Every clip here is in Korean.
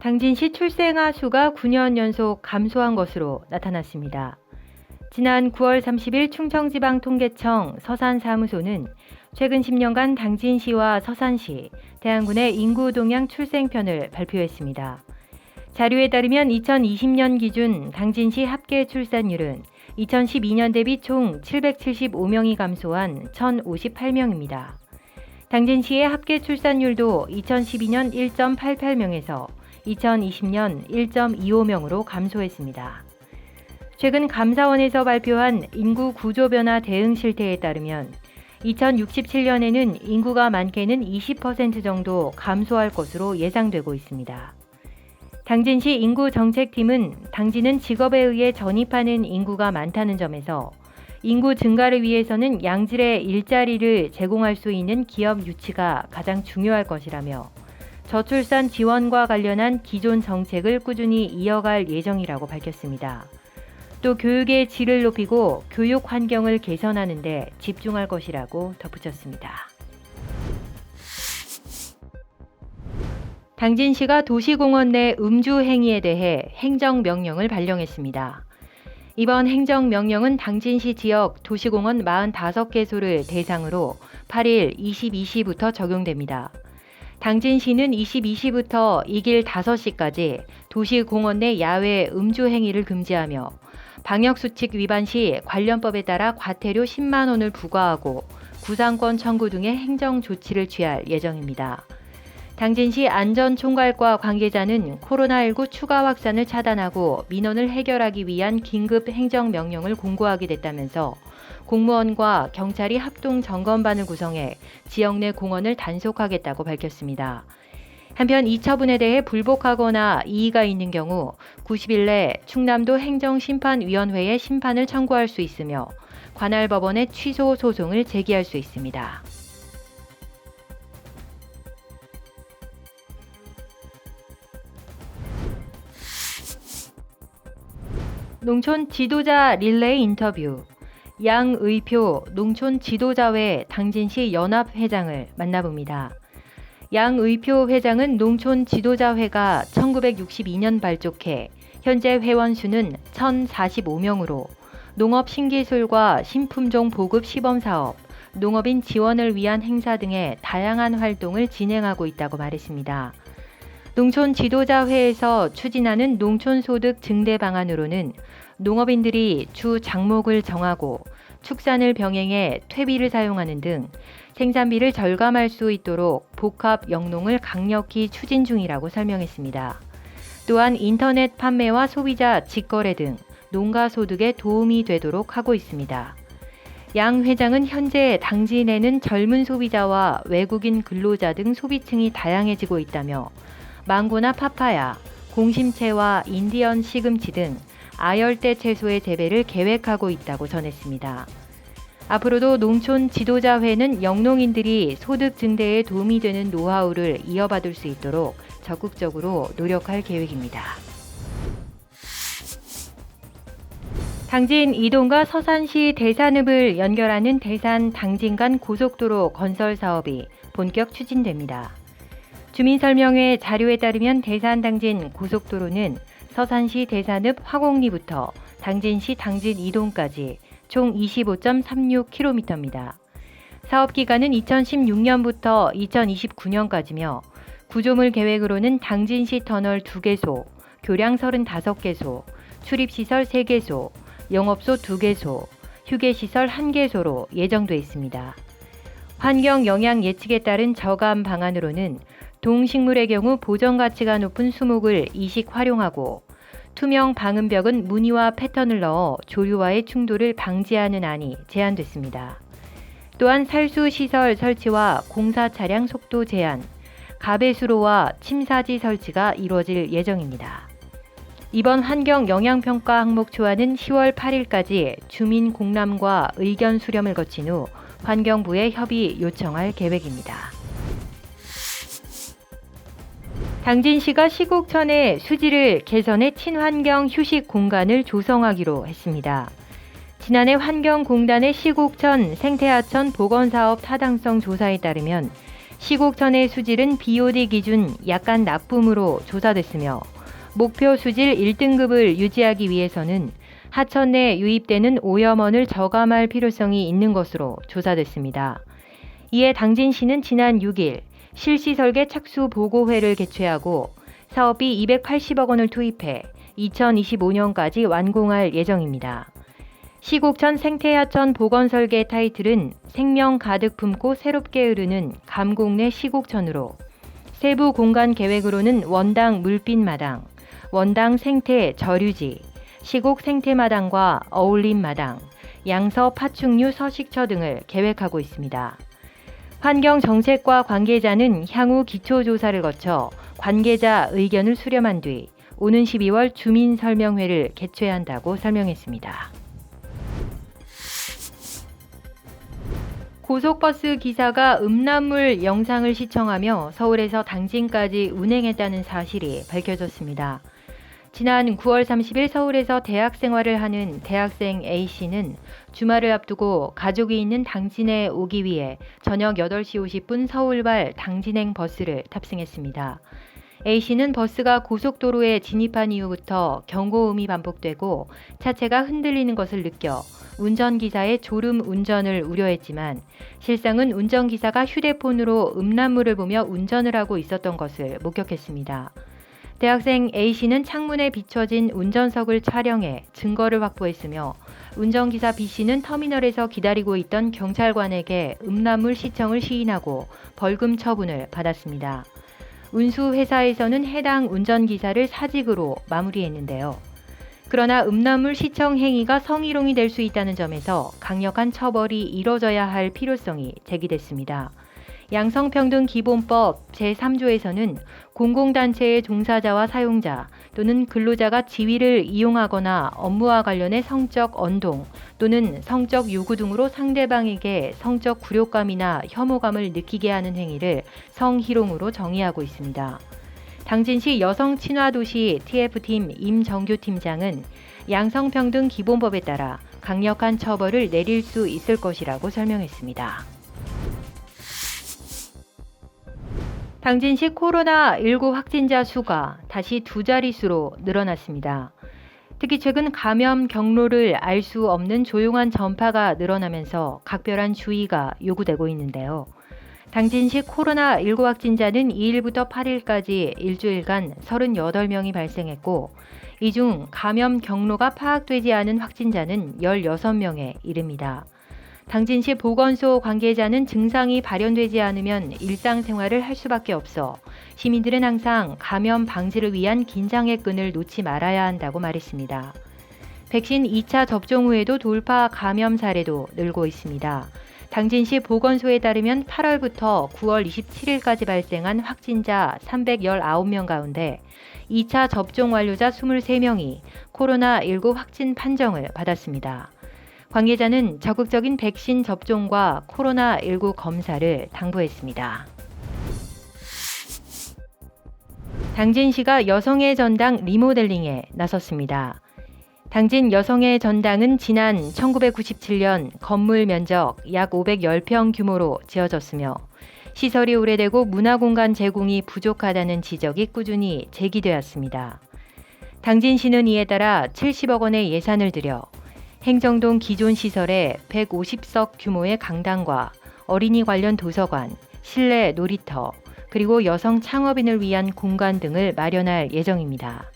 당진시 출생아 수가 9년 연속 감소한 것으로 나타났습니다. 지난 9월 30일 충청지방통계청 서산사무소는 최근 10년간 당진시와 서산시, 대안군의 인구 동향 출생편을 발표했습니다. 자료에 따르면 2020년 기준 당진시 합계 출산율은 2012년 대비 총 775명이 감소한 1,058명입니다. 당진시의 합계 출산율도 2012년 1.88명에서 2020년 1.25명으로 감소했습니다. 최근 감사원에서 발표한 인구 구조 변화 대응 실태에 따르면 2067년에는 인구가 많게는 20% 정도 감소할 것으로 예상되고 있습니다. 당진시 인구정책팀은 당진은 직업에 의해 전입하는 인구가 많다는 점에서 인구 증가를 위해서는 양질의 일자리를 제공할 수 있는 기업 유치가 가장 중요할 것이라며 저출산 지원과 관련한 기존 정책을 꾸준히 이어갈 예정이라고 밝혔습니다. 또 교육의 질을 높이고 교육 환경을 개선하는 데 집중할 것이라고 덧붙였습니다. 당진시가 도시공원 내 음주 행위에 대해 행정명령을 발령했습니다. 이번 행정명령은 당진시 지역 도시공원 45개소를 대상으로 8일 22시부터 적용됩니다. 당진시는 22시부터 이 길 5시까지 도시공원 내 야외 음주 행위를 금지하며 방역수칙 위반 시 관련법에 따라 과태료 10만 원을 부과하고 구상권 청구 등의 행정조치를 취할 예정입니다. 당진시 안전총괄과 관계자는 코로나19 추가 확산을 차단하고 민원을 해결하기 위한 긴급 행정명령을 공고하게 됐다면서 공무원과 경찰이 합동 점검반을 구성해 지역 내 공원을 단속하겠다고 밝혔습니다. 한편 이 처분에 대해 불복하거나 이의가 있는 경우 90일 내 충남도 행정심판위원회에 심판을 청구할 수 있으며 관할 법원에 취소 소송을 제기할 수 있습니다. 농촌 지도자 릴레이 인터뷰. 양의표 농촌 지도자회 당진시 연합회장을 만나봅니다. 양의표 회장은 농촌 지도자회가 1962년 발족해 현재 회원 수는 1,045명으로 농업 신기술과 신품종 보급 시범사업, 농업인 지원을 위한 행사 등의 다양한 활동을 진행하고 있다고 말했습니다. 농촌 지도자회에서 추진하는 농촌소득 증대 방안으로는 농업인들이 주 작목을 정하고 축산을 병행해 퇴비를 사용하는 등 생산비를 절감할 수 있도록 복합 영농을 강력히 추진 중이라고 설명했습니다. 또한 인터넷 판매와 소비자 직거래 등 농가 소득에 도움이 되도록 하고 있습니다. 양 회장은 현재 당진에는 젊은 소비자와 외국인 근로자 등 소비층이 다양해지고 있다며 망고나 파파야, 공심채와 인디언 시금치 등 아열대 채소의 재배를 계획하고 있다고 전했습니다. 앞으로도 농촌 지도자회는 영농인들이 소득 증대에 도움이 되는 노하우를 이어받을 수 있도록 적극적으로 노력할 계획입니다. 당진 이동과 서산시 대산읍을 연결하는 대산 당진 간 고속도로 건설 사업이 본격 추진됩니다. 주민설명회 자료에 따르면 대산 당진 고속도로는 서산시 대산읍 화곡리부터 당진시 당진 이동까지 총 25.36km입니다. 사업 기간은 2016년부터 2029년까지며 구조물 계획으로는 당진시 터널 2개소, 교량 35개소, 출입시설 3개소, 영업소 2개소, 휴게시설 1개소로 예정돼 있습니다. 환경 영향 예측에 따른 저감 방안으로는 동식물의 경우 보전 가치가 높은 수목을 이식 활용하고 투명 방음벽은 무늬와 패턴을 넣어 조류와의 충돌을 방지하는 안이 제안됐습니다. 또한 살수시설 설치와 공사 차량 속도 제한, 가배수로와 침사지 설치가 이루어질 예정입니다. 이번 환경 영향평가 항목 초안은 10월 8일까지 주민 공람과 의견 수렴을 거친 후 환경부에 협의 요청할 계획입니다. 당진시가 시곡천의 수질을 개선해 친환경 휴식 공간을 조성하기로 했습니다. 지난해 환경공단의 시곡천 생태하천 복원사업 타당성 조사에 따르면 시곡천의 수질은 BOD 기준 약간 나쁨으로 조사됐으며 목표 수질 1등급을 유지하기 위해서는 하천 내 유입되는 오염원을 저감할 필요성이 있는 것으로 조사됐습니다. 이에 당진시는 지난 6일 실시 설계 착수 보고회를 개최하고 사업비 280억 원을 투입해 2025년까지 완공할 예정입니다. 시곡천 생태하천 복원 설계 타이틀은 생명 가득 품고 새롭게 흐르는 감곡내 시곡천으로 세부 공간 계획으로는 원당 물빛마당, 원당 생태 저류지, 시곡 생태마당과 어울림마당, 양서 파충류 서식처 등을 계획하고 있습니다. 환경정책과 관계자는 향후 기초조사를 거쳐 관계자 의견을 수렴한 뒤 오는 12월 주민설명회를 개최한다고 설명했습니다. 고속버스 기사가 음란물 영상을 시청하며 서울에서 당진까지 운행했다는 사실이 밝혀졌습니다. 지난 9월 30일 서울에서 대학 생활을 하는 대학생 A씨는 주말을 앞두고 가족이 있는 당진에 오기 위해 저녁 8시 50분 서울발 당진행 버스를 탑승했습니다. A씨는 버스가 고속도로에 진입한 이후부터 경고음이 반복되고 차체가 흔들리는 것을 느껴 운전기사의 졸음 운전을 우려했지만 실상은 운전기사가 휴대폰으로 음란물을 보며 운전을 하고 있었던 것을 목격했습니다. 대학생 A씨는 창문에 비춰진 운전석을 촬영해 증거를 확보했으며 운전기사 B씨는 터미널에서 기다리고 있던 경찰관에게 음란물 시청을 시인하고 벌금 처분을 받았습니다. 운수회사에서는 해당 운전기사를 사직으로 마무리했는데요. 그러나 음란물 시청 행위가 성희롱이 될 수 있다는 점에서 강력한 처벌이 이뤄져야 할 필요성이 제기됐습니다. 양성평등기본법 제3조에서는 공공단체의 종사자와 사용자 또는 근로자가 지위를 이용하거나 업무와 관련해 성적 언동 또는 성적 요구 등으로 상대방에게 성적 굴욕감이나 혐오감을 느끼게 하는 행위를 성희롱으로 정의하고 있습니다. 당진시 여성친화도시 TF팀 임정규 팀장은 양성평등기본법에 따라 강력한 처벌을 내릴 수 있을 것이라고 설명했습니다. 당진시 코로나19 확진자 수가 다시 두 자릿수로 늘어났습니다. 특히 최근 감염 경로를 알 수 없는 조용한 전파가 늘어나면서 각별한 주의가 요구되고 있는데요. 당진시 코로나19 확진자는 2일부터 8일까지 일주일간 38명이 발생했고 이 중 감염 경로가 파악되지 않은 확진자는 16명에 이릅니다. 당진시 보건소 관계자는 증상이 발현되지 않으면 일상생활을 할 수밖에 없어 시민들은 항상 감염 방지를 위한 긴장의 끈을 놓지 말아야 한다고 말했습니다. 백신 2차 접종 후에도 돌파 감염 사례도 늘고 있습니다. 당진시 보건소에 따르면 8월부터 9월 27일까지 발생한 확진자 319명 가운데 2차 접종 완료자 23명이 코로나19 확진 판정을 받았습니다. 관계자는 적극적인 백신 접종과 코로나19 검사를 당부했습니다. 당진시가 여성의 전당 리모델링에 나섰습니다. 당진 여성의 전당은 지난 1997년 건물 면적 약 510평 규모로 지어졌으며 시설이 오래되고 문화공간 제공이 부족하다는 지적이 꾸준히 제기되었습니다. 당진시는 이에 따라 70억 원의 예산을 들여 행정동 기존 시설에 150석 규모의 강당과 어린이 관련 도서관, 실내 놀이터, 그리고 여성 창업인을 위한 공간 등을 마련할 예정입니다.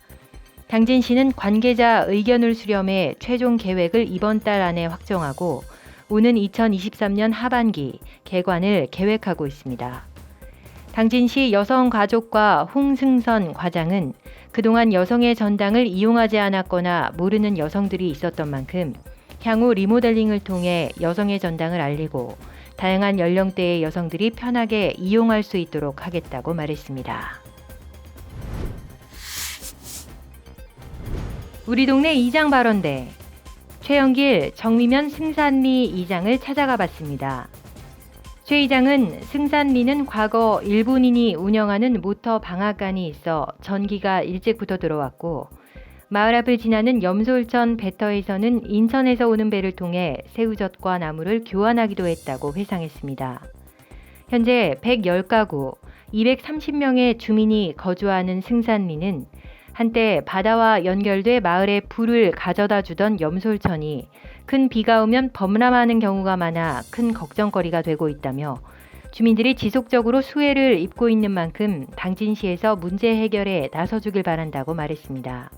당진시는 관계자 의견을 수렴해 최종 계획을 이번 달 안에 확정하고 오는 2023년 하반기 개관을 계획하고 있습니다. 당진시 여성가족과 홍승선 과장은 그동안 여성의 전당을 이용하지 않았거나 모르는 여성들이 있었던 만큼 향후 리모델링을 통해 여성의 전당을 알리고 다양한 연령대의 여성들이 편하게 이용할 수 있도록 하겠다고 말했습니다. 우리 동네 이장 발언대 최영길 정미면 승산리 이장을 찾아가 봤습니다. 최 이장은 승산리는 과거 일본인이 운영하는 모터 방앗간이 있어 전기가 일찍부터 들어왔고 마을 앞을 지나는 염솔천 배터에서는 인천에서 오는 배를 통해 새우젓과 나무를 교환하기도 했다고 회상했습니다. 현재 110가구, 230명의 주민이 거주하는 승산리는 한때 바다와 연결돼 마을에 불을 가져다 주던 염솔천이 큰 비가 오면 범람하는 경우가 많아 큰 걱정거리가 되고 있다며 주민들이 지속적으로 수해를 입고 있는 만큼 당진시에서 문제 해결에 나서주길 바란다고 말했습니다.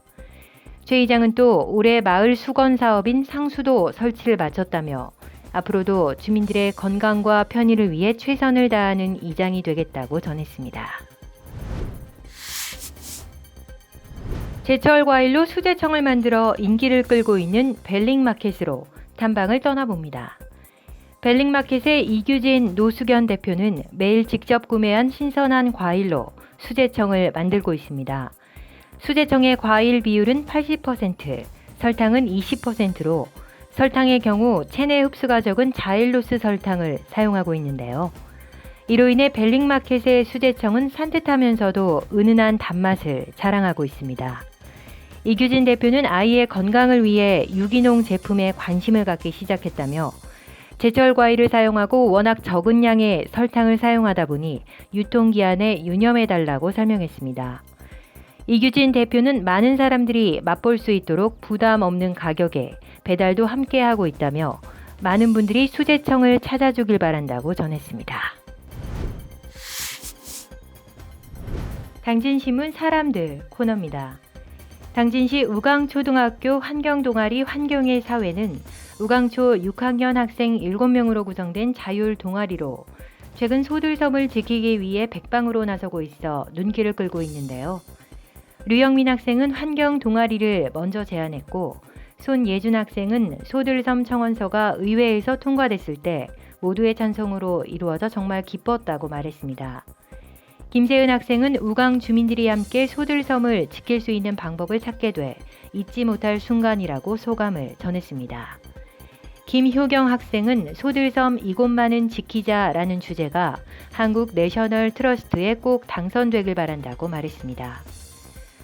최 이장은 또 올해 마을 수건 사업인 상수도 설치를 마쳤다며 앞으로도 주민들의 건강과 편의를 위해 최선을 다하는 이장이 되겠다고 전했습니다. 제철 과일로 수제청을 만들어 인기를 끌고 있는 벨링마켓으로 탐방을 떠나봅니다. 벨링마켓의 이규진, 노수견 대표는 매일 직접 구매한 신선한 과일로 수제청을 만들고 있습니다. 수제청의 과일 비율은 80%, 설탕은 20%로 설탕의 경우 체내 흡수가 적은 자일로스 설탕을 사용하고 있는데요. 이로 인해 벨링마켓의 수제청은 산뜻하면서도 은은한 단맛을 자랑하고 있습니다. 이규진 대표는 아이의 건강을 위해 유기농 제품에 관심을 갖기 시작했다며 제철 과일을 사용하고 워낙 적은 양의 설탕을 사용하다 보니 유통기한에 유념해달라고 설명했습니다. 이규진 대표는 많은 사람들이 맛볼 수 있도록 부담 없는 가격에 배달도 함께하고 있다며 많은 분들이 수제청을 찾아주길 바란다고 전했습니다. 당진신문 사람들 코너입니다. 당진시 우강초등학교 환경동아리 환경의 사회는 우강초 6학년 학생 7명으로 구성된 자율 동아리로 최근 소들섬을 지키기 위해 백방으로 나서고 있어 눈길을 끌고 있는데요. 류영민 학생은 환경 동아리를 먼저 제안했고 손예준 학생은 소들섬 청원서가 의회에서 통과됐을 때 모두의 찬성으로 이루어져 정말 기뻤다고 말했습니다. 김세은 학생은 우강 주민들이 함께 소들섬을 지킬 수 있는 방법을 찾게 돼 잊지 못할 순간이라고 소감을 전했습니다. 김효경 학생은 소들섬 이곳만은 지키자라는 주제가 한국 내셔널 트러스트에 꼭 당선되길 바란다고 말했습니다.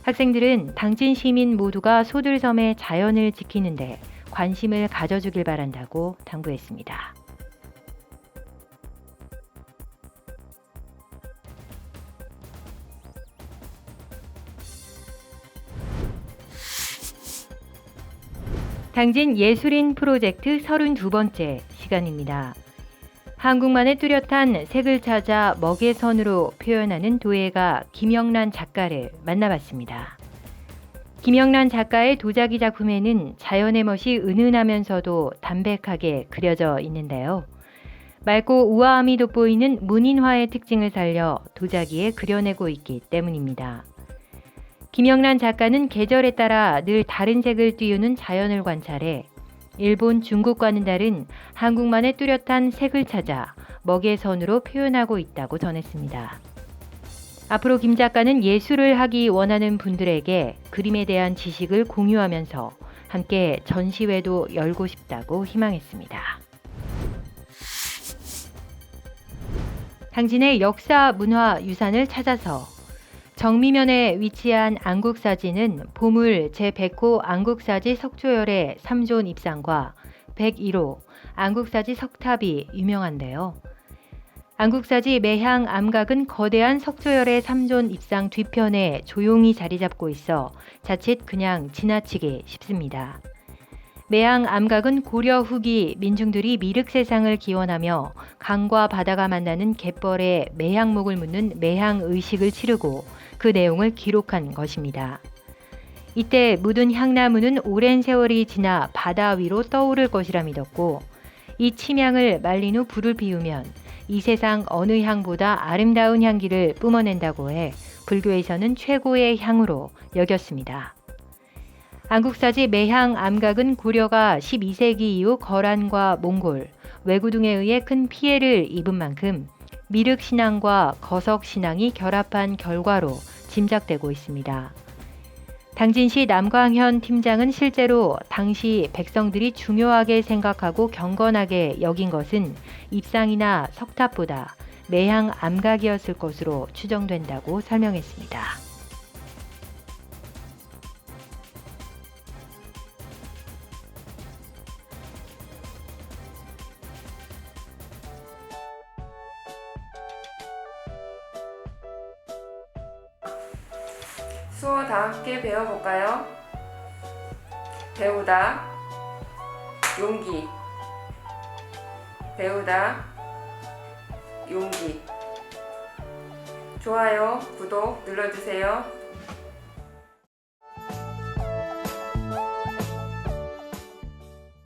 학생들은 당진 시민 모두가 소들섬의 자연을 지키는데 관심을 가져주길 바란다고 당부했습니다. 당진 예술인 프로젝트 32번째 시간입니다. 한국만의 뚜렷한 색을 찾아 먹의 선으로 표현하는 도예가 김영란 작가를 만나봤습니다. 김영란 작가의 도자기 작품에는 자연의 멋이 은은하면서도 담백하게 그려져 있는데요. 맑고 우아함이 돋보이는 문인화의 특징을 살려 도자기에 그려내고 있기 때문입니다. 김영란 작가는 계절에 따라 늘 다른 색을 띄우는 자연을 관찰해 일본, 중국과는 다른 한국만의 뚜렷한 색을 찾아 먹의 선으로 표현하고 있다고 전했습니다. 앞으로 김 작가는 예술을 하기 원하는 분들에게 그림에 대한 지식을 공유하면서 함께 전시회도 열고 싶다고 희망했습니다. 당진의 역사 문화 유산을 찾아서 정미면에 위치한 안국사지는 보물 제100호 안국사지 석조열의 3존 입상과 101호 안국사지 석탑이 유명한데요. 안국사지 매향 암각은 거대한 석조열의 3존 입상 뒤편에 조용히 자리 잡고 있어 자칫 그냥 지나치기 쉽습니다. 매향 암각은 고려 후기 민중들이 미륵세상을 기원하며 강과 바다가 만나는 갯벌에 매향목을 묻는 매향의식을 치르고 그 내용을 기록한 것입니다. 이때 묻은 향나무는 오랜 세월이 지나 바다 위로 떠오를 것이라 믿었고 이 침향을 말린 후 불을 피우면 이 세상 어느 향보다 아름다운 향기를 뿜어낸다고 해 불교에서는 최고의 향으로 여겼습니다. 안국사지 매향 암각은 고려가 12세기 이후 거란과 몽골, 왜구 등에 의해 큰 피해를 입은 만큼 미륵신앙과 거석신앙이 결합한 결과로 짐작되고 있습니다. 당진시 남광현 팀장은 실제로 당시 백성들이 중요하게 생각하고 경건하게 여긴 것은 입상이나 석탑보다 매향 암각이었을 것으로 추정된다고 설명했습니다. 수어 다 함께 배워볼까요? 배우다, 용기, 배우다, 용기. 좋아요, 구독 눌러주세요.